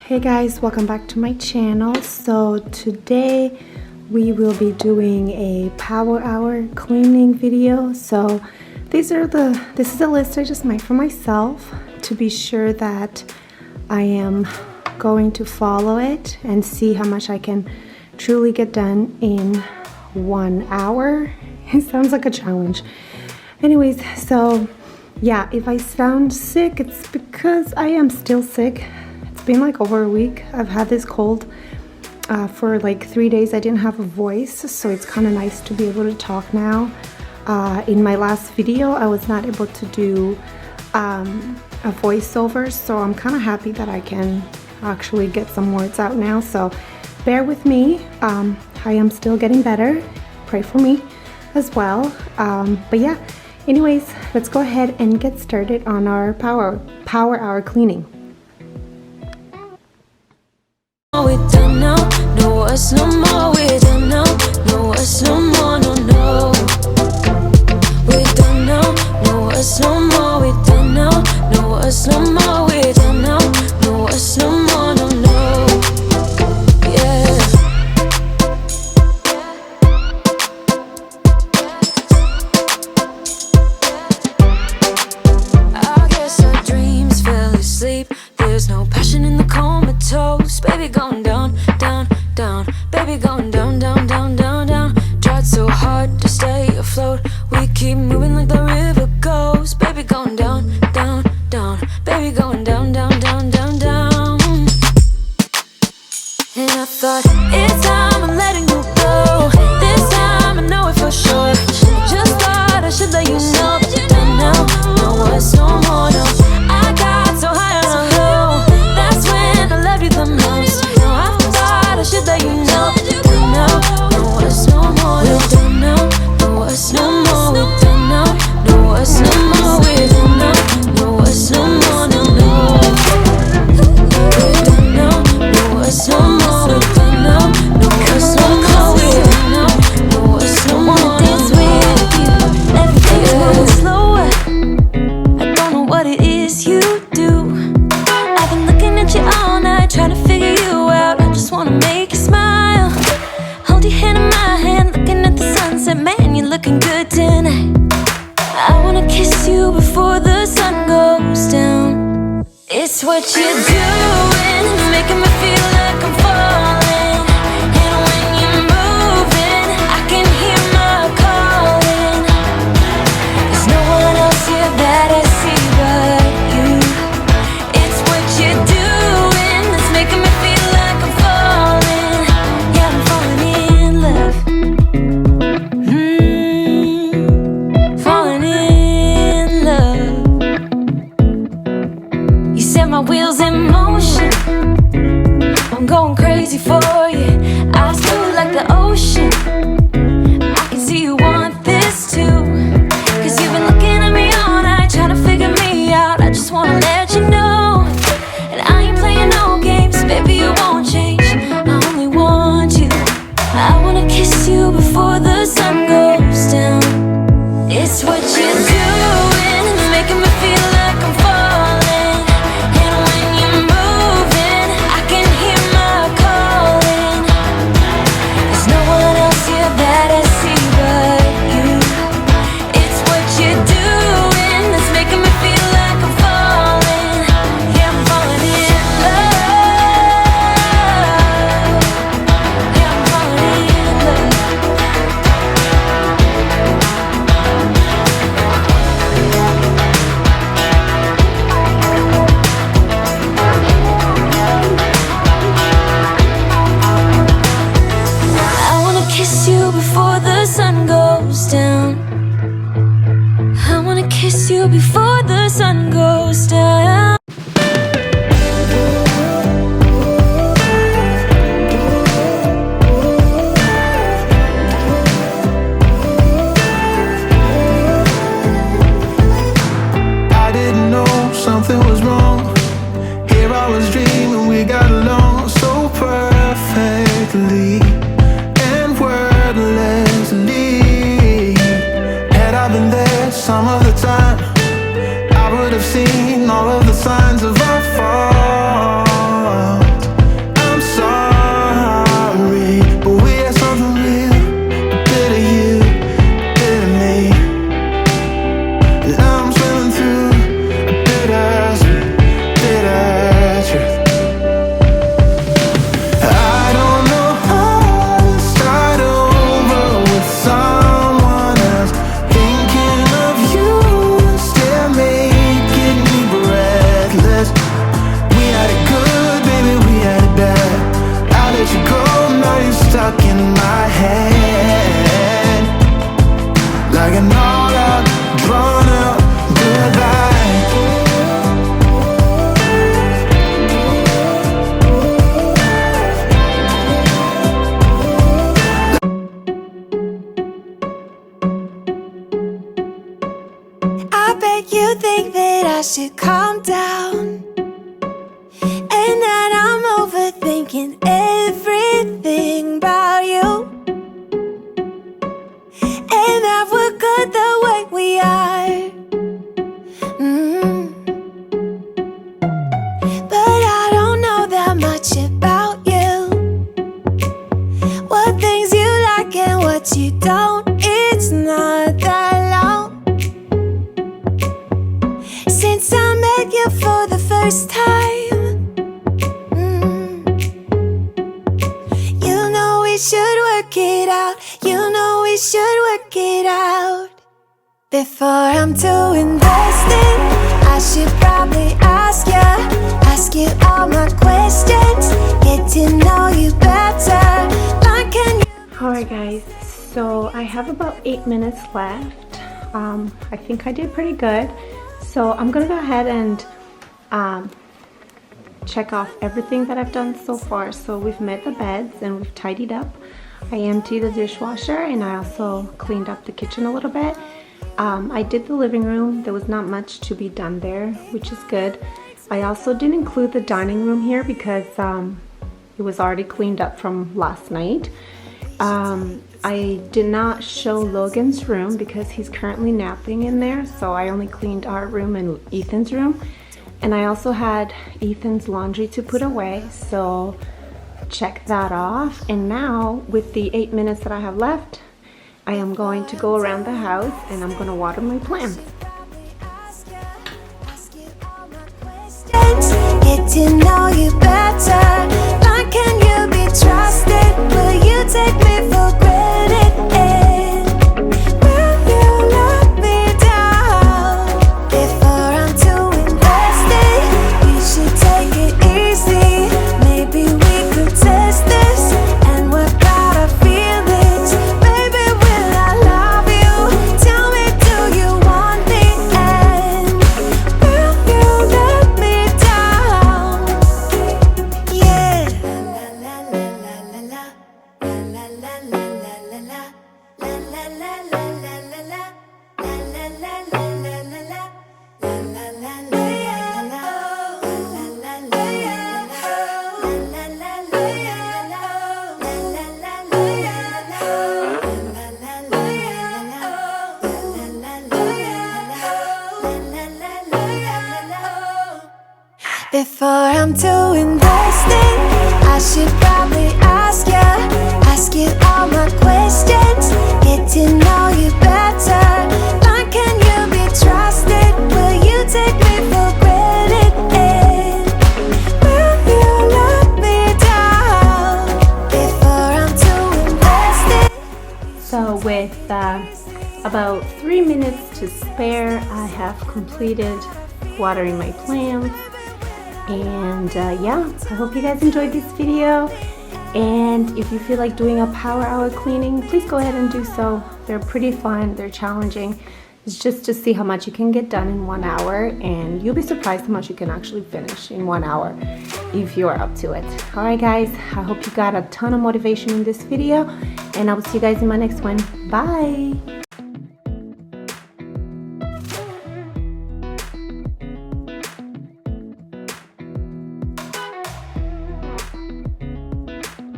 Hey guys, welcome back to my channel. So today we will be doing a power hour cleaning video. So this is a list I just made for myself to be sure that I am going to follow it and see how much I can truly get done in 1 hour. It sounds like a challenge. Anyways, so yeah, if I sound sick, it's because I am still sick. It's been like over a week. I've had this cold for like 3 days. I didn't have a voice, so it's kind of nice to be able to talk now. In my last video, I was not able to do a voiceover, so I'm kind of happy that I can actually get some words out now. So bear with me. I am still getting better. Pray for me as well. But yeah, anyways, let's go ahead and get started on our power hour cleaning. We done now, no us no more. We done now, no us no more, no. We done now, no us no more. We done now, no us no more. We done now, no us no more, no. Yeah. I guess our dreams fell asleep. There's no passion in the comatose. Baby going down, down, down. Baby going down, down, down, down, down. Tried so hard to stay afloat. We keep moving like the river goes. Baby going down, down, down. Baby going down, down, down, down, down. And I thought, it's time I'm letting you go. This time I know it for sure. Just thought I should let you know. And now, no words, no more, no. I got so high on a hill. That's when I loved you the most. Now I thought I should let you know. And now, no words, no more, no. We don't know, no words, no more. We don't know, no words, no more. We don't know, no words, no more, no, no. We don't know, no words, no more. We don't know, no words, no more. We don't know, no words, no more. Wanna dance with you, everything's moving slower. I don't know what it is you do. I've been looking at you all night, trying to figure you out. I just wanna make you smile. Hold your hand in my hand, looking at the sunset. Man, you're looking good tonight. I wanna kiss you before the sun goes down. It's what you're doing, making me feel like I'm falling. And when you're moving, I can hear my calling. There's no one else here that I see but you. It's what you're doing that's making me feel like I'm falling. Yeah, I'm falling in love. Falling in love. You set my wheels in motion. should calm down, and that I'm overthinking everything about you, and that we're good the way we are. But I don't know that much about you, what things you like and what you don't. It's not that long since I met you for the first time. You know we should work it out. You know we should work it out. Before I'm too invested, I should probably ask you all my questions, get to know you better. Like, can you? Alright guys, so I have about 8 minutes left. I think I did pretty good. So I'm gonna go ahead and check off everything that I've done so far. So we've made the beds and we've tidied up. I emptied the dishwasher and I also cleaned up the kitchen a little bit. I did the living room. There was not much to be done there, which is good. I also didn't include the dining room here because it was already cleaned up from last night. I did not show Logan's room because he's currently napping in there, so I only cleaned our room and Ethan's room. And I also had Ethan's laundry to put away, so check that off. And now, with the 8 minutes that I have left, I am going to go around the house and I'm going to water my plants. Get to know you better. Like, can you be trusted? Will you take me for granted? Will you let me down? Before I'm too invested, you should take it easy. Maybe we could test this and work out our feelings. Baby, will I love you? Tell me, do you want me? And will you let me down? Yeah. La la la la la la la la la la la la la la before I'm too invested, I should probably ask you all my questions, get to know you better. Like, can you be trusted? Will you take me for granted? Will you let me down? Before I'm too invested. So with about 3 minutes to spare, I have completed watering my plants. And yeah, I hope you guys enjoyed this video. And if you feel like doing a power hour cleaning, please go ahead and do so. They're pretty fun, they're challenging. It's just to see how much you can get done in 1 hour, and you'll be surprised how much you can actually finish in 1 hour if you are up to it. Alright guys, I hope you got a ton of motivation in this video, and I will see you guys in my next one. Bye!